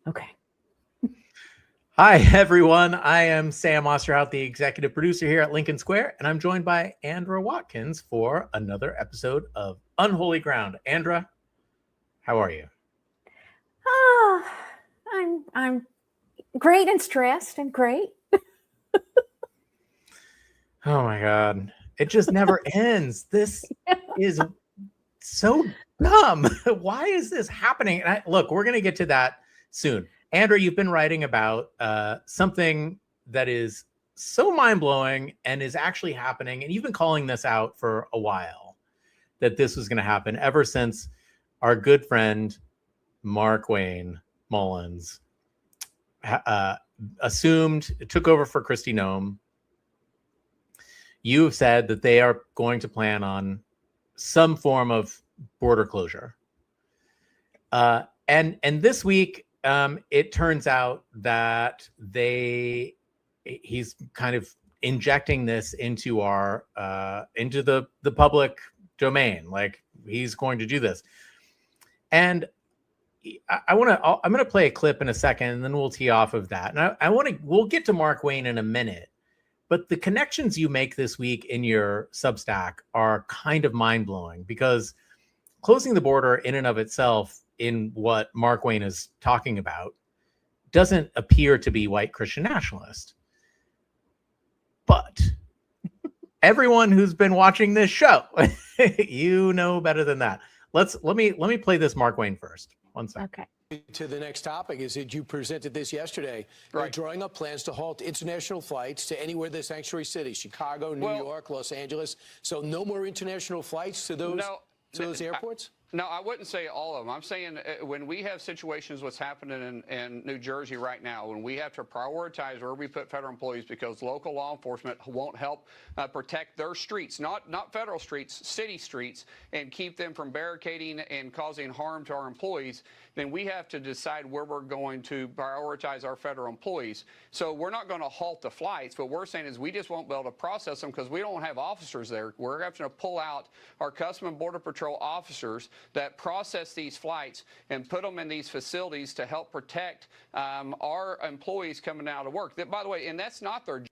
Okay. Hi, everyone. I am Sam Osterhout, the executive producer here at Lincoln Square, and I'm joined by Andra Watkins for another episode of Unholy Ground. Andra, how are you? I'm great and stressed and great. Oh my God. It just never ends. This is so dumb. Why is this happening? And look, we're going to get to that soon. Andra, you've been writing about something that is so mind-blowing and is actually happening. And you've been calling this out for a while, that this was going to happen ever since our good friend, Mark Wayne Mullin, took over for Kristi Noem. You have said that they are going to plan on some form of border closure. And this week, it turns out that he's kind of injecting this into into the public domain. Like, he's going to do this. And I'm going to play a clip in a second, and then we'll tee off of that. And we'll get to Mark Wayne in a minute. But the connections you make this week in your Substack are kind of mind-blowing, because closing the border in and of itself, in what Mark Wayne is talking about, doesn't appear to be white Christian nationalist. But everyone who's been watching this show, you know better than that. Let me play this Mark Wayne first. One second. Okay. To the next topic is that you presented this yesterday. Right. You're drawing up plans to halt international flights to anywhere the sanctuary cities, Chicago, New York, Los Angeles. So no more international flights to those airports? No, I wouldn't say all of them. I'm saying when we have situations, what's happening in New Jersey right now, when we have to prioritize where we put federal employees because local law enforcement won't help protect their streets, not federal streets, city streets, and keep them from barricading and causing harm to our employees, then we have to decide where we're going to prioritize our federal employees. So we're not going to halt the flights. What we're saying is we just won't be able to process them because we don't have officers there. We're having to pull out our Customs and Border Patrol officers that process these flights and put them in these facilities to help protect our employees coming out of work. That, by the way, and that's not their job.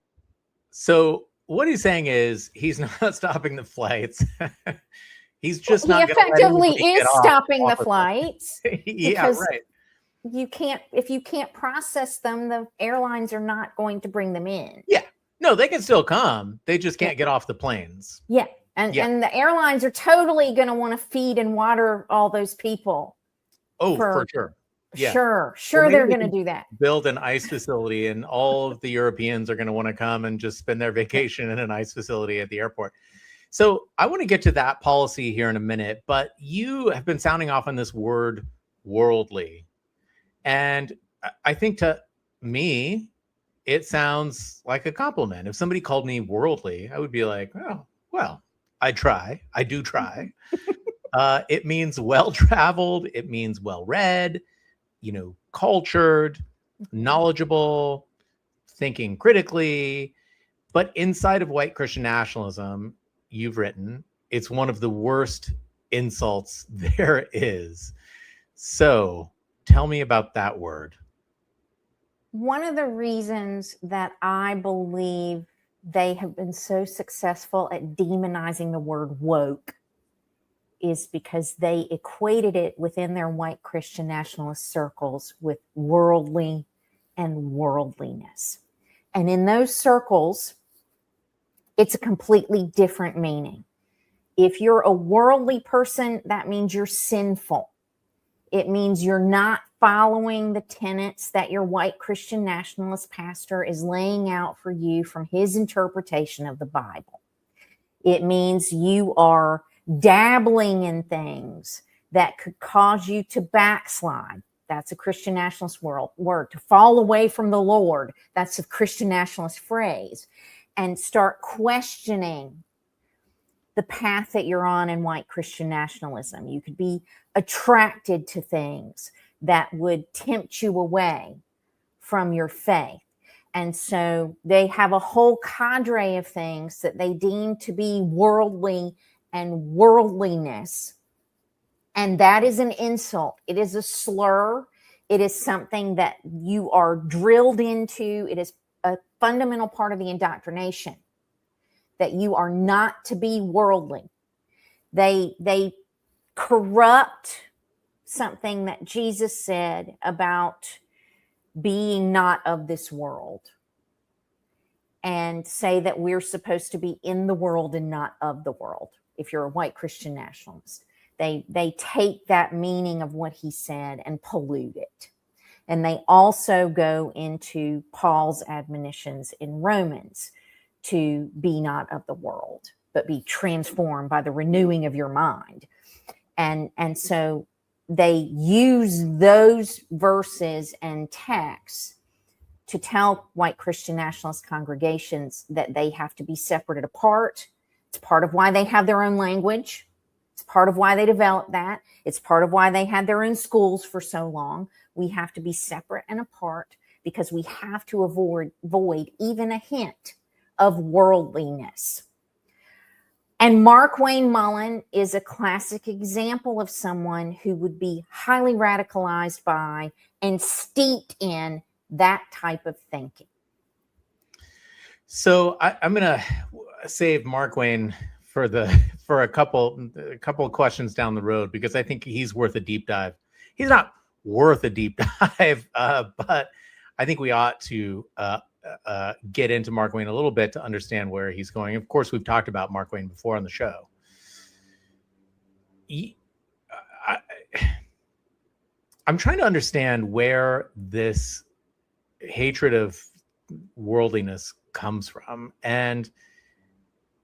So what he's saying is he's not stopping the flights. He's just He not effectively is stopping the flights. Yeah, right. If you can't process them, the airlines are not going to bring them in. Yeah. No, they can still come. They just can't get off the planes. Yeah. And the airlines are totally going to want to feed and water all those people. Oh, for sure. Yeah. Sure, well, they're going to do that. Build an ice facility, and all of the Europeans are going to want to come and just spend their vacation in an ice facility at the airport. So I want to get to that policy here in a minute, but you have been sounding off on this word worldly. And I think to me, it sounds like a compliment. If somebody called me worldly, I would be like, oh, well, I do try. It means well-traveled. It means well-read, cultured, knowledgeable, thinking critically. But inside of white Christian nationalism, you've written, it's one of the worst insults there is. So tell me about that word. One of the reasons that I believe they have been so successful at demonizing the word woke is because they equated it within their white Christian nationalist circles with worldly and worldliness. And in those circles, it's a completely different meaning. If you're a worldly person, that means you're sinful. It means you're not following the tenets that your white Christian nationalist pastor is laying out for you from his interpretation of the Bible. It means you are dabbling in things that could cause you to backslide. That's a Christian nationalist word. To fall away from the Lord. That's a Christian nationalist phrase. And start questioning the path that you're on in white Christian nationalism. You could be attracted to things that would tempt you away from your faith. And so they have a whole cadre of things that they deem to be worldly and worldliness. And that is an insult. It is a slur. It is something that you are drilled into. It is a fundamental part of the indoctrination that you are not to be worldly. They corrupt something that Jesus said about being not of this world and say that we're supposed to be in the world and not of the world. If you're a white Christian nationalist, they take that meaning of what he said and pollute it. And they also go into Paul's admonitions in Romans to be not of the world, but be transformed by the renewing of your mind. And so they use those verses and texts to tell white Christian nationalist congregations that they have to be separated apart. It's part of why they have their own language. It's part of why they developed that. It's part of why they had their own schools for so long. We have to be separate and apart because we have to avoid even a hint of worldliness. And Mark Wayne Mullin is a classic example of someone who would be highly radicalized by and steeped in that type of thinking. So I'm going to save Mark Wayne for a couple of questions down the road, because I think he's worth a deep dive. He's not worth a deep dive, but I think we ought to get into Mark Wayne a little bit to understand where he's going. Of course, we've talked about Mark Wayne before on the show. I'm trying to understand where this hatred of worldliness comes from. And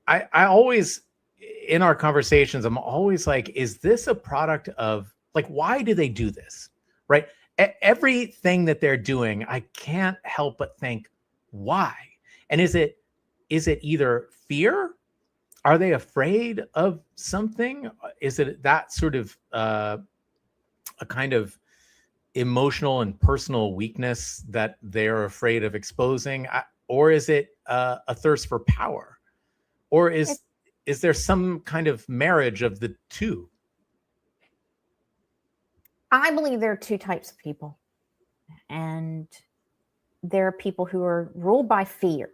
I always, in our conversations, I'm always like, is this a product of, like, why do they do this? Right? Everything that they're doing, I can't help but think, why? And is it either fear? Are they afraid of something? Is it that sort of a kind of emotional and personal weakness that they're afraid of exposing? Or is it a thirst for power? Or is there some kind of marriage of the two? I believe there are two types of people. And there are people who are ruled by fear.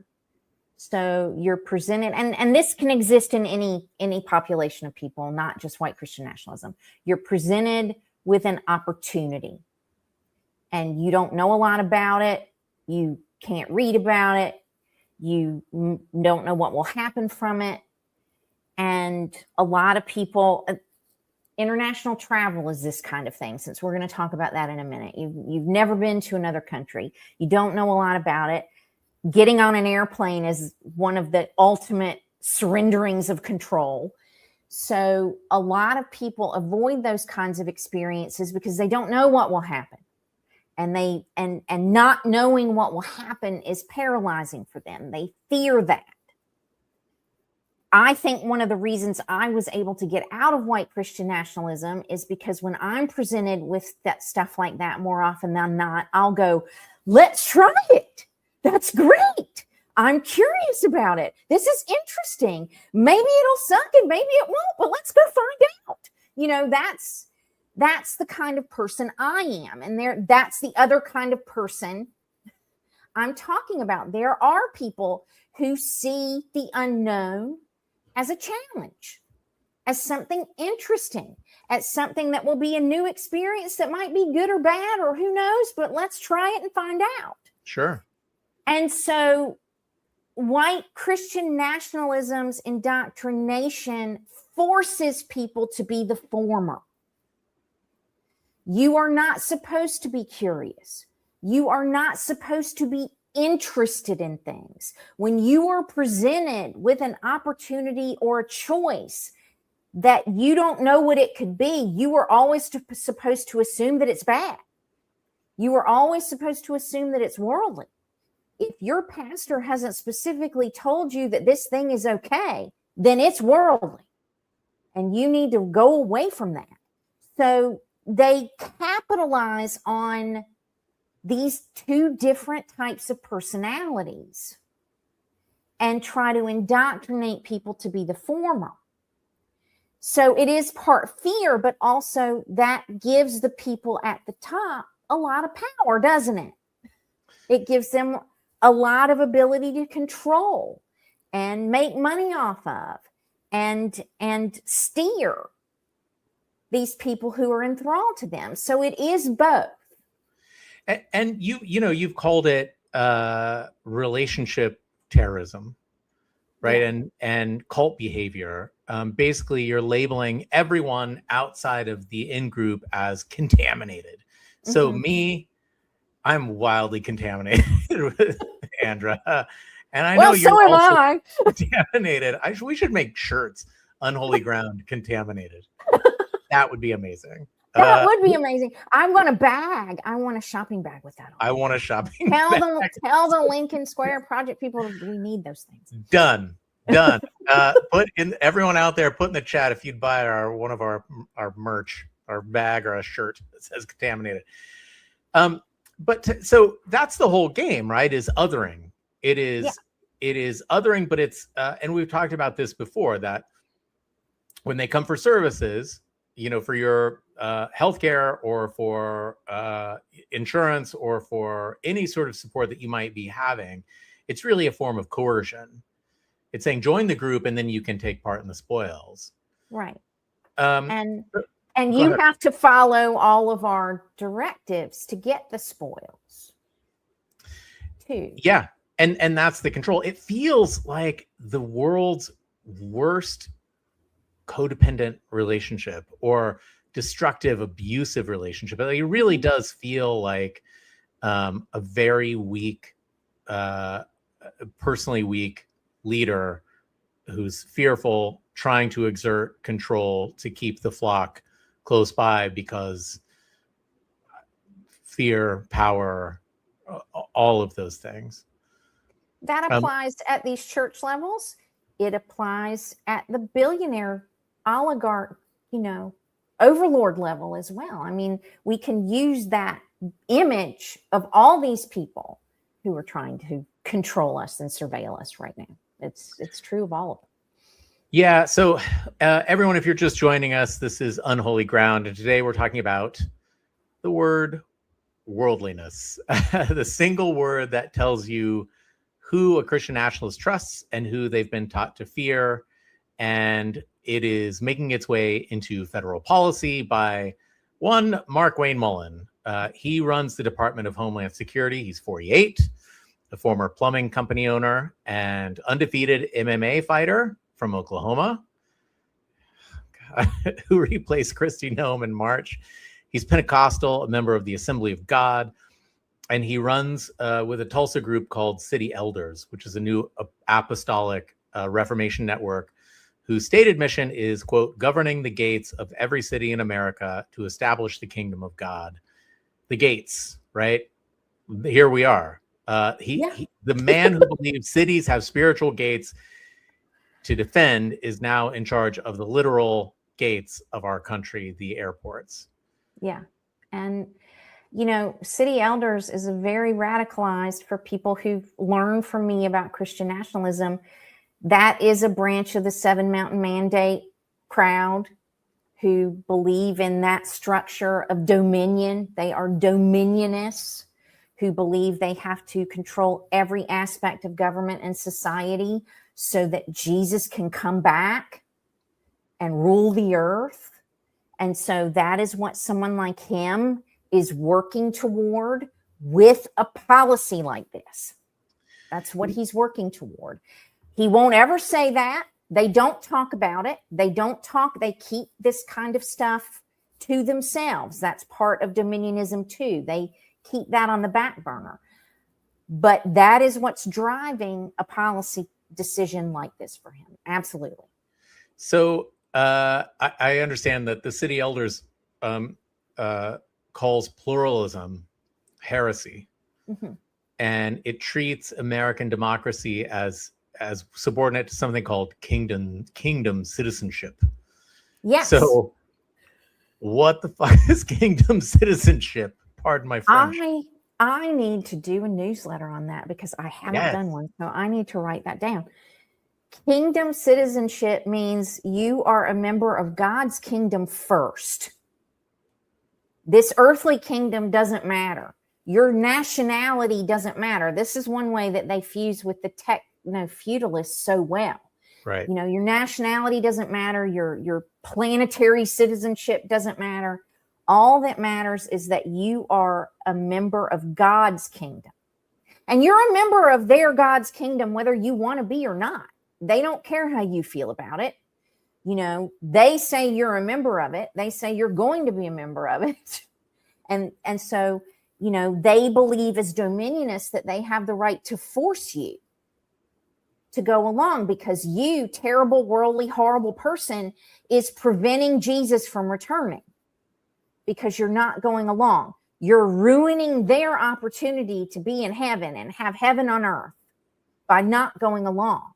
So you're presented, and this can exist in any population of people, not just white Christian nationalism. You're presented with an opportunity and you don't know a lot about it. You can't read about it. You don't know what will happen from it. And a lot of people, international travel is this kind of thing, since we're going to talk about that in a minute. You've never been to another country. You don't know a lot about it. Getting on an airplane is one of the ultimate surrenderings of control. So a lot of people avoid those kinds of experiences because they don't know what will happen. And not knowing what will happen is paralyzing for them. They fear that. I think one of the reasons I was able to get out of white Christian nationalism is because when I'm presented with that stuff like that, more often than not, I'll go, let's try it. That's great. I'm curious about it. This is interesting. Maybe it'll suck and maybe it won't, but let's go find out. You know, that's the kind of person I am. And that's the other kind of person I'm talking about. There are people who see the unknown as a challenge, as something interesting, as something that will be a new experience that might be good or bad, or who knows, but let's try it and find out. Sure. And so white Christian nationalism's indoctrination forces people to be the former. You are not supposed to be curious. You are not supposed to be interested in things. When you are presented with an opportunity or a choice that you don't know what it could be, you are always supposed to assume that it's bad. You are always supposed to assume that it's worldly. If your pastor hasn't specifically told you that this thing is okay, then it's worldly. And you need to go away from that. So they capitalize on these two different types of personalities and try to indoctrinate people to be the former. So it is part fear, but also that gives the people at the top a lot of power, doesn't it? It gives them a lot of ability to control and make money off of and steer these people who are enthralled to them. So it is both. And you've called it relationship terrorism, right? Yeah. And cult behavior. Basically, you're labeling everyone outside of the in-group as contaminated. So me, I'm wildly contaminated with Andra. And I know you're so am also I. contaminated. We should make shirts, Unholy Ground Contaminated. That would be amazing. That would be amazing. I want a bag. I want a shopping bag with that on. I want a shopping Tell bag. tell the Lincoln Square Project people we need those things. Done. Put in everyone out there, put in the chat if you'd buy one of our merch, our bag or a shirt that says contaminated. So that's the whole game, right? Is othering. It is othering, but it's and we've talked about this before, that when they come for services, for your healthcare or for insurance or for any sort of support that you might be having, it's really a form of coercion. It's saying join the group and then you can take part in the spoils. Right. And you have to follow all of our directives to get the spoils too. Yeah. And that's the control. It feels like the world's worst codependent relationship or destructive, abusive relationship. It really does feel like a very weak, personally weak leader who's fearful, trying to exert control to keep the flock close by because fear, power, all of those things. That applies at these church levels. It applies at the billionaire oligarch, overlord level as well. I mean, we can use that image of all these people who are trying to control us and surveil us right now. It's true of all of them. Yeah. So everyone, if you're just joining us, this is Unholy Ground. And today we're talking about the word worldliness, the single word that tells you who a Christian nationalist trusts and who they've been taught to fear. And it is making its way into federal policy by one Mark Wayne Mullin. He runs the Department of Homeland Security. He's 48, a former plumbing company owner and undefeated MMA fighter from Oklahoma, who replaced Kristi Noem in March. He's Pentecostal, a member of the Assembly of God, and he runs with a Tulsa group called City Elders, which is a new apostolic Reformation network whose stated mission is, quote, governing the gates of every city in America to establish the kingdom of God. The gates, right? Here we are. The man who believes cities have spiritual gates to defend is now in charge of the literal gates of our country, the airports. Yeah. And, City Elders is a very radicalized, for people who've learned from me about Christian nationalism. That is a branch of the Seven Mountain Mandate crowd who believe in that structure of dominion. They are dominionists who believe they have to control every aspect of government and society so that Jesus can come back and rule the earth. And so that is what someone like him is working toward with a policy like this. That's what he's working toward. He won't ever say that. They don't talk about it. They keep this kind of stuff to themselves. That's part of dominionism too. They keep that on the back burner. But that is what's driving a policy decision like this for him. Absolutely. So I understand that the City Elders calls pluralism heresy. Mm-hmm. And it treats American democracy as subordinate to something called kingdom citizenship. Yes. So what the fuck is kingdom citizenship? Pardon my French. I need to do a newsletter on that because I haven't done one. So I need to write that down. Kingdom citizenship means you are a member of God's kingdom first. This earthly kingdom doesn't matter. Your nationality doesn't matter. This is one way that they fuse with the techno-feudalists so well. Right. Your nationality doesn't matter. Your planetary citizenship doesn't matter. All that matters is that you are a member of God's kingdom. And you're a member of their God's kingdom, whether you want to be or not. They don't care how you feel about it. They say you're a member of it. They say you're going to be a member of it. And so, they believe as dominionists that they have the right to force you to go along because you, terrible, worldly, horrible person, is preventing Jesus from returning because you're not going along. You're ruining their opportunity to be in heaven and have heaven on earth by not going along.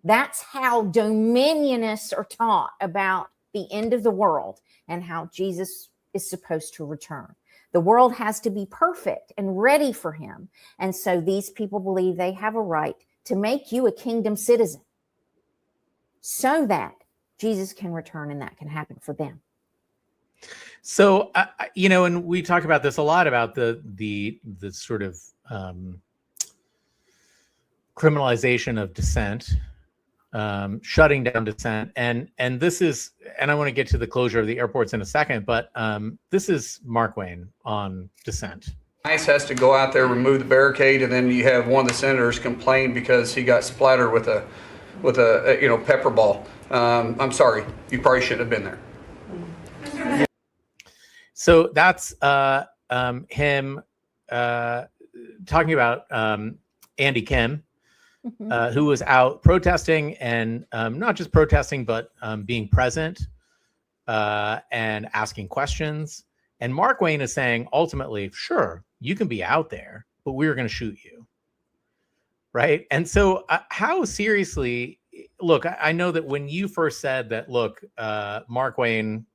That's how dominionists are taught about the end of the world and how Jesus is supposed to return. The world has to be perfect and ready for him. And so these people believe they have a right to make you a kingdom citizen so that Jesus can return and that can happen for them. So, and we talk about this a lot about the sort of criminalization of dissent, shutting down dissent. And this is, and I want to get to the closure of the airports in a second, but this is Mark Wayne on dissent. ICE has to go out there, remove the barricade, and then you have one of the senators complain because he got splattered with a pepper ball. I'm sorry, you probably shouldn't have been there. So that's him talking about Andy Kim, who was out protesting and not just protesting, but being present and asking questions. And Mark Wayne is saying, ultimately, sure, you can be out there, but we're going to shoot you. Right. And so how seriously, look, I know that when you first said that, look, Mark Wayne,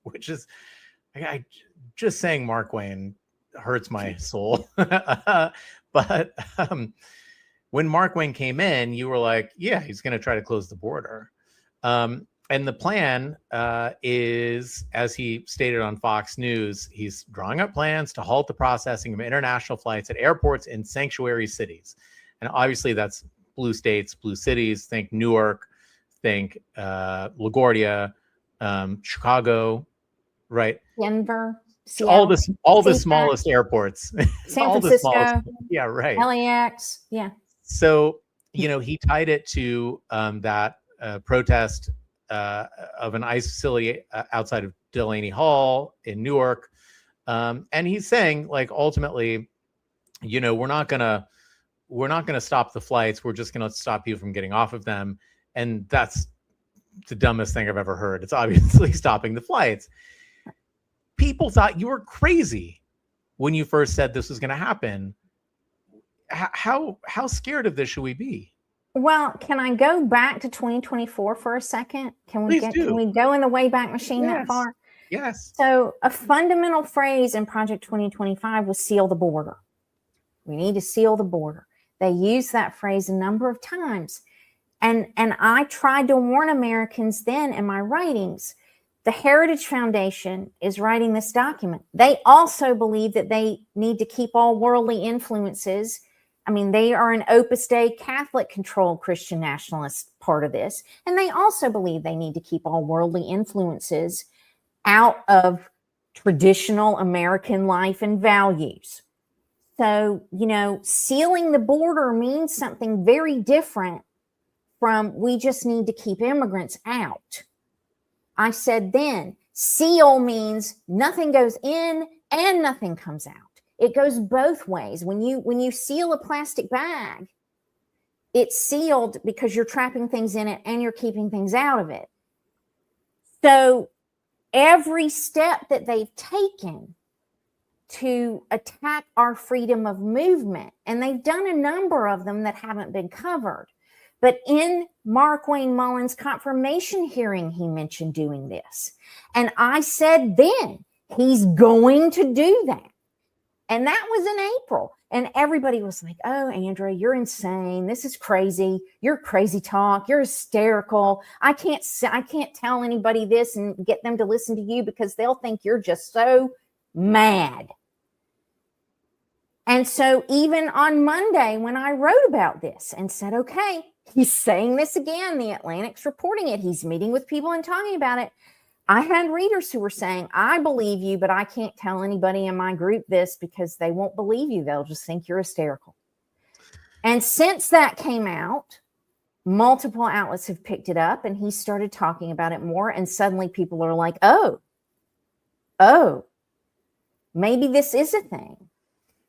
which is, I just saying Mark Wayne hurts my soul. But when Mark Wayne came in, you were like, yeah, he's going to try to close the border. And the plan is, as he stated on Fox News, he's drawing up plans to halt the processing of international flights at airports in sanctuary cities. And obviously that's blue states, blue cities. Think Newark, think LaGuardia, Chicago, right? Denver, Seattle, all the smallest airports. San Francisco. Yeah, right. LAX. Yeah. So, he tied it to that protest of an ICE facility outside of Delaney Hall in Newark. And he's saying, like, ultimately, we're not gonna stop the flights. We're just gonna stop you from getting off of them. And that's the dumbest thing I've ever heard. It's obviously stopping the flights. People thought you were crazy when you first said this was going to happen. How scared of this should we be? Well, can I go back to 2024 for a second? Can we go in the Wayback Machine that far? Yes. So a fundamental phrase in Project 2025 was seal the border. We need to seal the border. They used that phrase a number of times. And I tried to warn Americans then in my writings. The Heritage Foundation is writing this document. They also believe that they need to keep all worldly influences. I mean, they are an Opus Dei Catholic-controlled Christian nationalist part of this. And they also believe they need to keep all worldly influences out of traditional American life and values. So, sealing the border means something very different from we just need to keep immigrants out. I said then, seal means nothing goes in and nothing comes out. It goes both ways. When you seal a plastic bag, it's sealed because you're trapping things in it and you're keeping things out of it. So every step that they've taken to attack our freedom of movement, and they've done a number of them that haven't been covered. But in Mark Wayne Mullin's confirmation hearing, he mentioned doing this. And I said then, he's going to do that. And that was in April. And everybody was like, oh, Andra, you're insane. This is crazy. You're crazy talk. You're hysterical. I can't tell anybody this and get them to listen to you because they'll think you're just so mad. And so even on Monday, when I wrote about this and said, okay, he's saying this again, the Atlantic's reporting it, he's meeting with people and talking about it, I had readers who were saying, I believe you, but I can't tell anybody in my group this because they won't believe you. They'll just think you're hysterical. And since that came out, multiple outlets have picked it up and he started talking about it more. And suddenly people are like, oh, maybe this is a thing.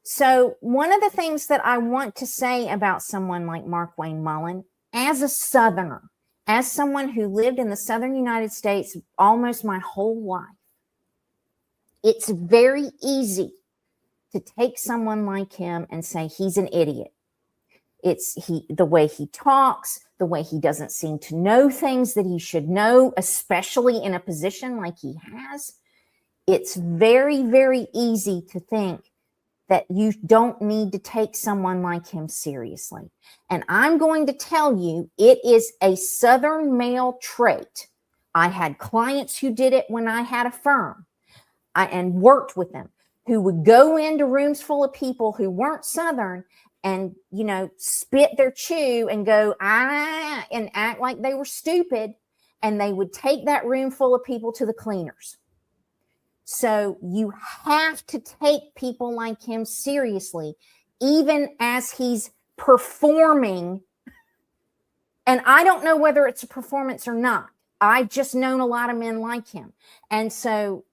So one of the things that I want to say about someone like Mark Wayne Mullin, as a Southerner, as someone who lived in the Southern United States almost my whole life, it's very easy to take someone like him and say he's an idiot. It's the way he talks, the way he doesn't seem to know things that he should know, especially in a position like he has. It's very, very easy to think that you don't need to take someone like him seriously. And I'm going to tell you, it is a Southern male trait. I had clients who did it when I had a firm and worked with them, who would go into rooms full of people who weren't Southern and, spit their chew and go, and act like they were stupid. And they would take that room full of people to the cleaners. So you have to take people like him seriously, even as he's performing. And I don't know whether it's a performance or not. I've just known a lot of men like him. And so,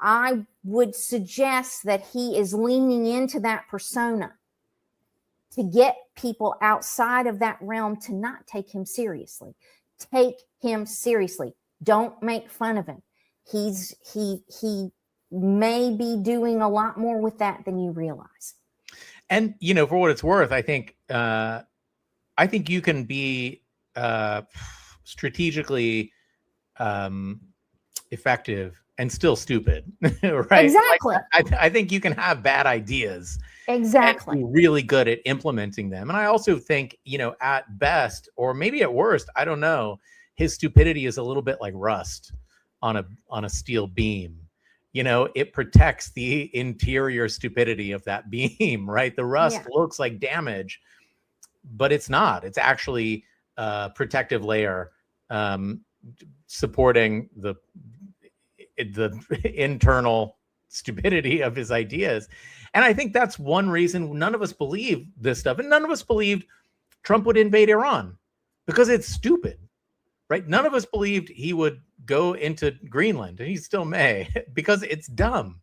I would suggest that he is leaning into that persona to get people outside of that realm to not take him seriously. Take him seriously. Don't make fun of him. He may be doing a lot more with that than you realize. And for what it's worth, I think you can be strategically effective and still stupid, right? Exactly. I think you can have bad ideas. Exactly. And be really good at implementing them. And I also think, at best, or maybe at worst, I don't know, his stupidity is a little bit like rust on a steel beam. It protects the interior stupidity of that beam, right? The rust looks like damage, but it's not. It's actually a protective layer supporting the internal stupidity of his ideas. And I think that's one reason none of us believe this stuff. And none of us believed Trump would invade Iran because it's stupid, right? None of us believed he would go into Greenland, and he still may, because it's dumb,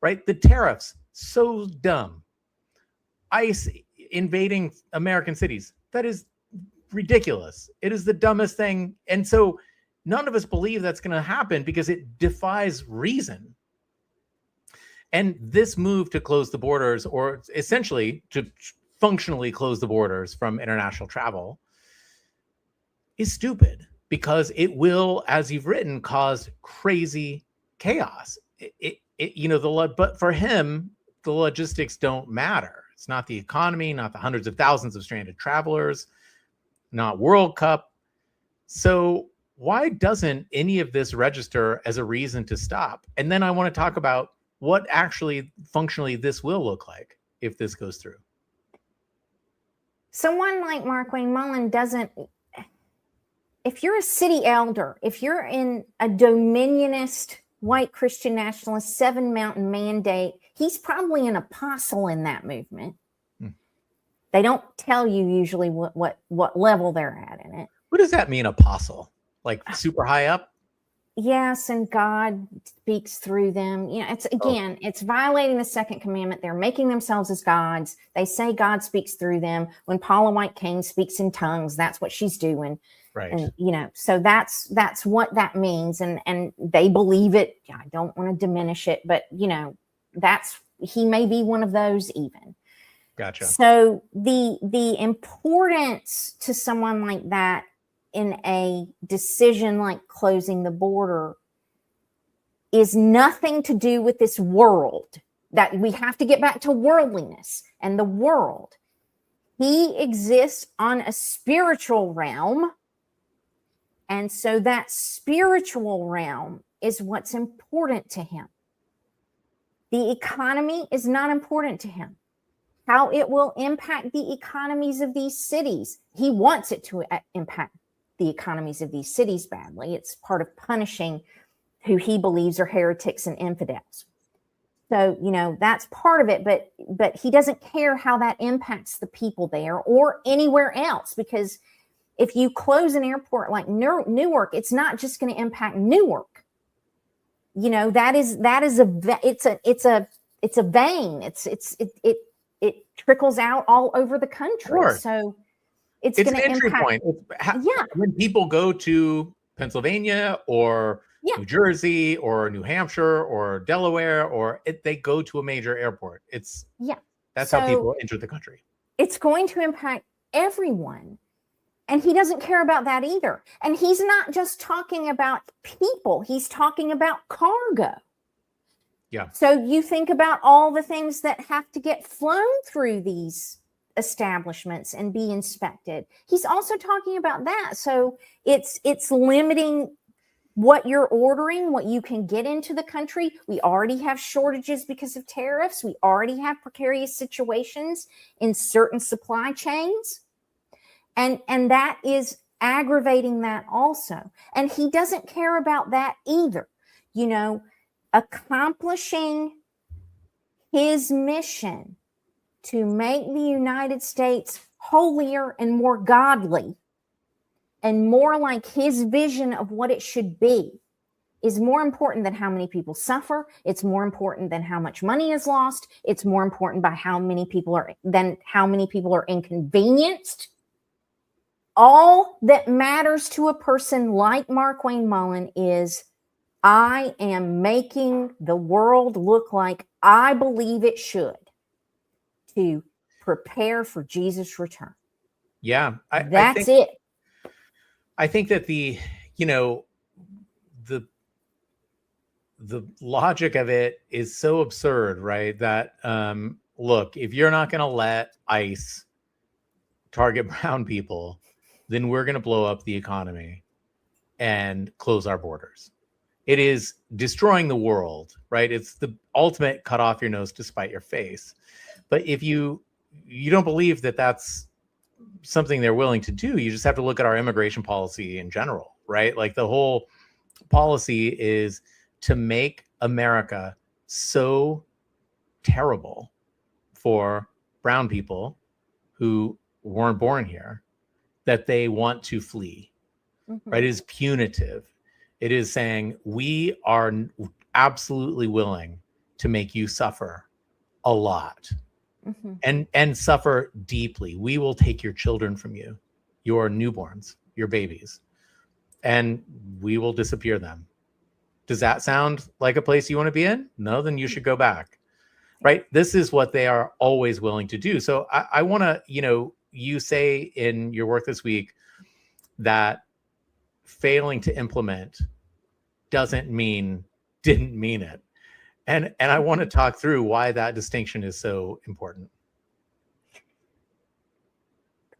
right? The tariffs, so dumb. ICE invading American cities, that is ridiculous. It is the dumbest thing. And so none of us believe that's going to happen because it defies reason. And this move to close the borders, or essentially to functionally close the borders from international travel, is stupid because it will, as you've written, cause crazy chaos. But for him, the logistics don't matter. It's not the economy, not the hundreds of thousands of stranded travelers, not World Cup. So why doesn't any of this register as a reason to stop? And then I want to talk about what actually functionally this will look like if this goes through. Someone like Mark Wayne Mullin doesn't, if you're a city elder, if you're in a dominionist, white Christian nationalist, 7 Mountain mandate, he's probably an apostle in that movement. They don't tell you usually what level they're at in it. What does that mean, apostle? Like super high up? Yes, and God speaks through them. It's violating the second commandment. They're making themselves as gods. They say God speaks through them. When Paula White Cain speaks in tongues, that's what she's doing. Right. And so that's what that means. And they believe it. I don't want to diminish it, but he may be one of those even. Gotcha. So the importance to someone like that in a decision like closing the border is nothing to do with this world. that we have to get back to worldliness and the world. He exists on a spiritual realm. And so that spiritual realm is what's important to him. The economy is not important to him. How it will impact the economies of these cities. He wants it to impact the economies of these cities badly. It's part of punishing who he believes are heretics and infidels. So, that's part of it, but he doesn't care how that impacts the people there or anywhere else, because if you close an airport like Newark, it's not just going to impact Newark. That is a vein. It trickles out all over the country. Sure. So it's an going to entry impact. point. When people go to Pennsylvania or New Jersey or New Hampshire or Delaware, they go to a major airport. That's how people enter the country. It's going to impact everyone. And he doesn't care about that either. And he's not just talking about people. He's talking about cargo. Yeah. So you think about all the things that have to get flown through these establishments and be inspected. He's also talking about that. So it's limiting what you're ordering, what you can get into the country. We already have shortages because of tariffs. We already have precarious situations in certain supply chains. And that is aggravating that also. And he doesn't care about that either. Accomplishing his mission to make the United States holier and more godly and more like his vision of what it should be is more important than how many people suffer. It's more important than how much money is lost. It's more important by how many people are inconvenienced. All that matters to a person like Mark Wayne Mullin is, I am making the world look like I believe it should to prepare for Jesus' return. Yeah. That's it. I think that the logic of it is so absurd, right? That, look, if you're not going to let ICE target brown people, then we're going to blow up the economy and close our borders. It is destroying the world, right? It's the ultimate cut off your nose to spite your face. But if you don't believe that that's something they're willing to do, you just have to look at our immigration policy in general, right? Like the whole policy is to make America so terrible for brown people who weren't born here that they want to flee, right? It is punitive. It is saying we are absolutely willing to make you suffer a lot and suffer deeply. We will take your children from you, your newborns, your babies, and we will disappear them. Does that sound like a place you want to be in? No, then you should go back, right? This is what they are always willing to do. So I want to, you say in your work this week that failing to implement didn't mean it. And I want to talk through why that distinction is so important.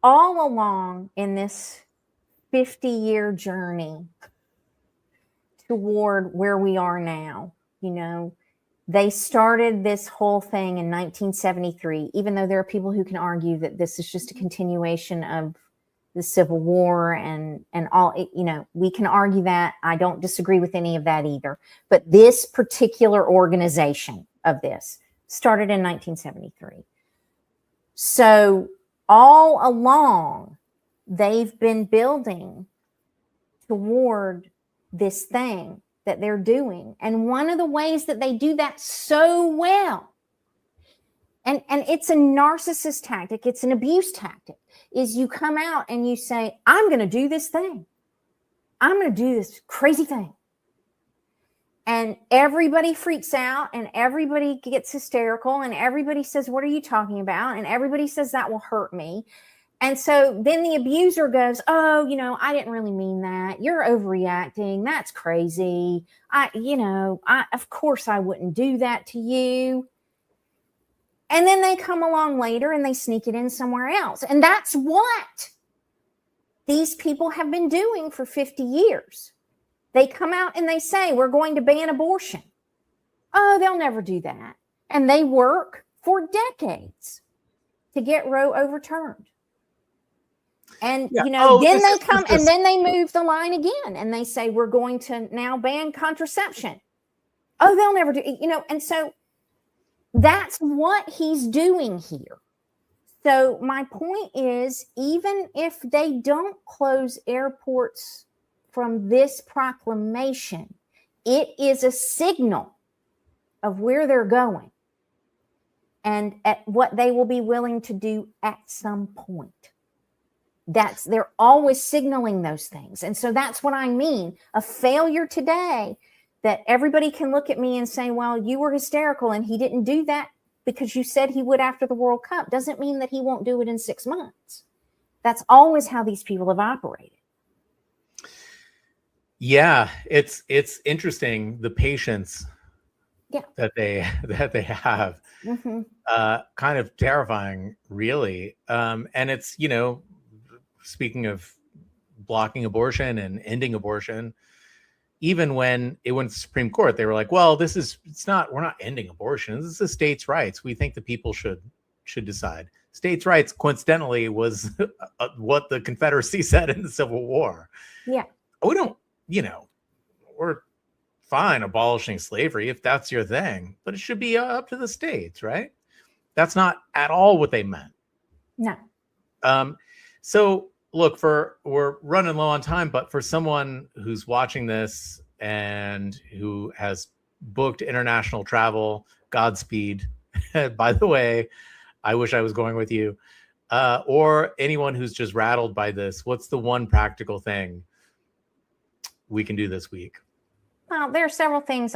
All along in this 50-year journey toward where we are now, they started this whole thing in 1973, even though there are people who can argue that this is just a continuation of the Civil War and all, we can argue that. I don't disagree with any of that either. But this particular organization of this started in 1973. So all along, they've been building toward this thing that they're doing. And one of the ways that they do that so well, and it's a narcissist tactic, it's an abuse tactic, is you come out and you say, I'm going to do this thing. I'm going to do this crazy thing. And everybody freaks out and everybody gets hysterical and everybody says, what are you talking about? And everybody says that will hurt me. And so then the abuser goes, oh, I didn't really mean that. You're overreacting. That's crazy. Of course I wouldn't do that to you. And then they come along later and they sneak it in somewhere else. And that's what these people have been doing for 50 years. They come out and they say, we're going to ban abortion. Oh, they'll never do that. And they work for decades to get Roe overturned. And, Yeah. Then they come and then they move the line again and they say, we're going to now ban contraception. Oh, they'll never do, and so that's what he's doing here. So my point is, even if they don't close airports from this proclamation, it is a signal of where they're going and at what they will be willing to do at some point. They're always signaling those things. And so that's what I mean. A failure today that everybody can look at me and say, well, you were hysterical and he didn't do that because you said he would after the World Cup, doesn't mean that he won't do it in 6 months. That's always how these people have operated. Yeah, it's interesting, the patience that they have. Mm-hmm. Kind of terrifying, really. And it's, speaking of blocking abortion and ending abortion, even when it went to the Supreme Court, they were like, well, we're not ending abortion. This is states' rights. We think the people should decide. States' rights, coincidentally, was what the Confederacy said in the Civil War. Yeah. We don't, we're fine abolishing slavery if that's your thing, but it should be up to the states, right? That's not at all what they meant. No. So look, we're running low on time, but for someone who's watching this and who has booked international travel, Godspeed. By the way, I wish I was going with you. Or anyone who's just rattled by this, what's the one practical thing we can do this week? Well, there are several things.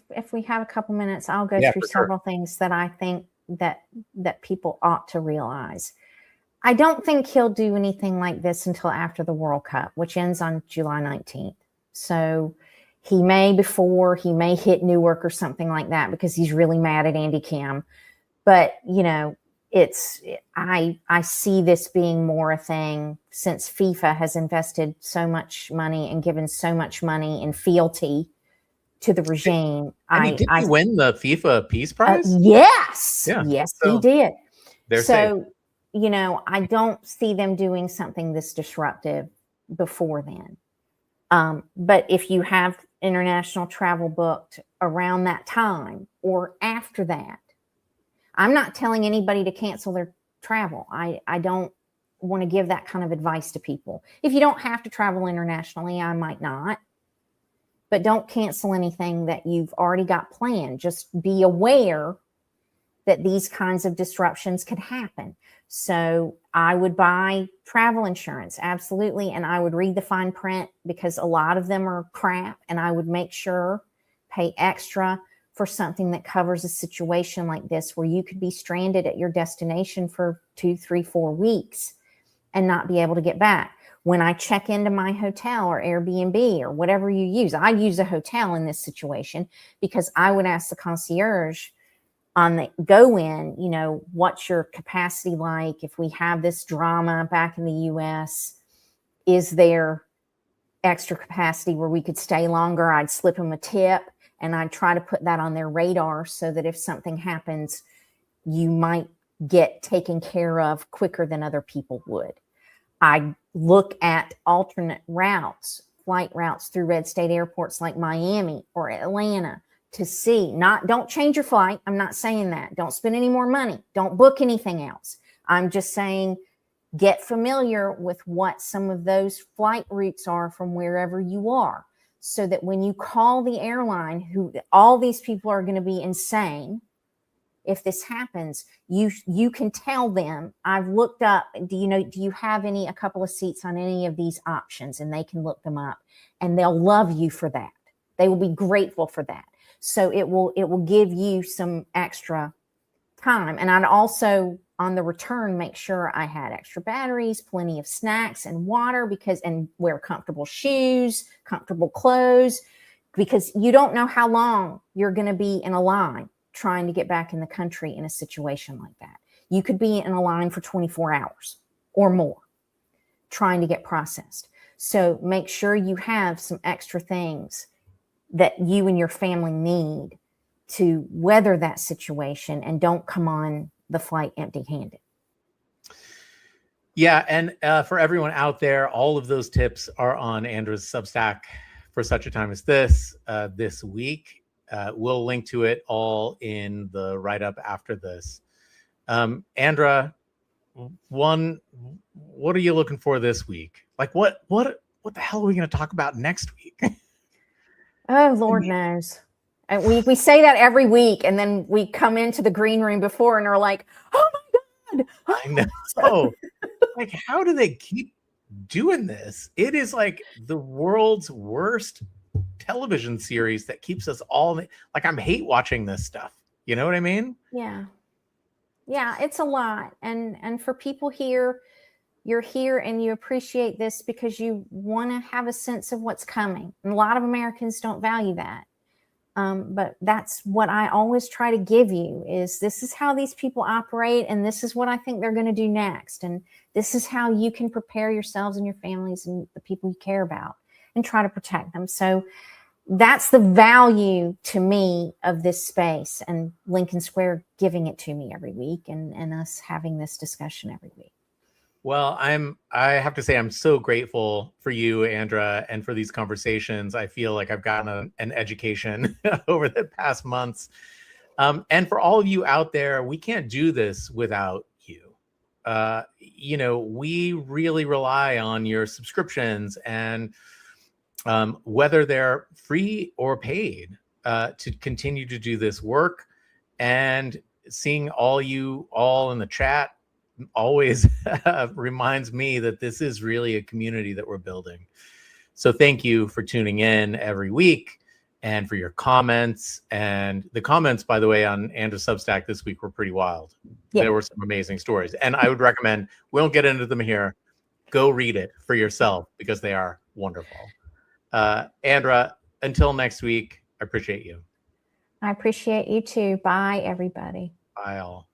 If we have a couple minutes, I'll go through several things that I think that people ought to realize. I don't think he'll do anything like this until after the World Cup, which ends on July 19th. So he may hit Newark or something like that because he's really mad at Andy Kim. But, I see this being more a thing since FIFA has invested so much money and given so much money in fealty to the regime. Did he win the FIFA Peace Prize? Yes. Yeah. Yes, So he did. They're safe. I don't see them doing something this disruptive before then. But if you have international travel booked around that time or after that, I'm not telling anybody to cancel their travel. I don't want to give that kind of advice to people. If you don't have to travel internationally, I might not. But don't cancel anything that you've already got planned. Just be aware that these kinds of disruptions could happen. So I would buy travel insurance, absolutely. And I would read the fine print because a lot of them are crap. And I would make sure, pay extra for something that covers a situation like this where you could be stranded at your destination for 2, 3, 4 weeks and not be able to get back. When I check into my hotel or Airbnb or whatever you use, I use a hotel in this situation because I would ask the concierge on the go in, what's your capacity like? If we have this drama back in the US, is there extra capacity where we could stay longer? I'd slip them a tip and I'd try to put that on their radar so that if something happens, you might get taken care of quicker than other people would. I look at alternate routes, flight routes through red state airports like Miami or Atlanta to see, don't change your flight. I'm not saying that. Don't spend any more money. Don't book anything else. I'm just saying get familiar with what some of those flight routes are from wherever you are so that when you call the airline, who all these people are going to be insane, if this happens, you can tell them, I've looked up, do you have a couple of seats on any of these options? And they can look them up and they'll love you for that. They will be grateful for that. So it will give you some extra time. And I'd also, on the return, make sure I had extra batteries, plenty of snacks and water and wear comfortable shoes, comfortable clothes, because you don't know how long you're going to be in a line. trying to get back in the country in a situation like that. You could be in a line for 24 hours or more trying to get processed. So make sure you have some extra things that you and your family need to weather that situation, and don't come on the flight empty-handed. Yeah, and for everyone out there, all of those tips are on Andra's Substack for such a time as this week. We'll link to it all in the write-up after this. Andra, what are you looking for this week? Like, what the hell are we going to talk about next week? Oh, Lord knows. And we say that every week, and then we come into the green room before and are like, oh my God. I know. Like, how do they keep doing this? It is like the world's worst television series that keeps us all like, I'm hate watching this stuff. You know what I mean? Yeah. Yeah, it's a lot. And for people here, you're here and you appreciate this because you want to have a sense of what's coming. And a lot of Americans don't value that. But that's what I always try to give you is this is how these people operate. And this is what I think they're going to do next. And this is how you can prepare yourselves and your families and the people you care about and try to protect them. So that's the value to me of this space, and Lincoln Square giving it to me every week, and us having this discussion every week. Well, I have to say, I'm so grateful for you, Andra, and for these conversations. I feel like I've gotten an education over the past months. And for all of you out there, we can't do this without you. You know, we really rely on your subscriptions, and whether they're free or paid, to continue to do this work. And seeing you all in the chat always reminds me that this is really a community that we're building. So thank you for tuning in every week and for your comments. And the comments, by the way, on Andra's Substack this week were pretty wild. Yeah. There were some amazing stories. And I would recommend, we won't get into them here, go read it for yourself because they are wonderful. Andra, until next week, I appreciate you. I appreciate you too. Bye, everybody. Bye all.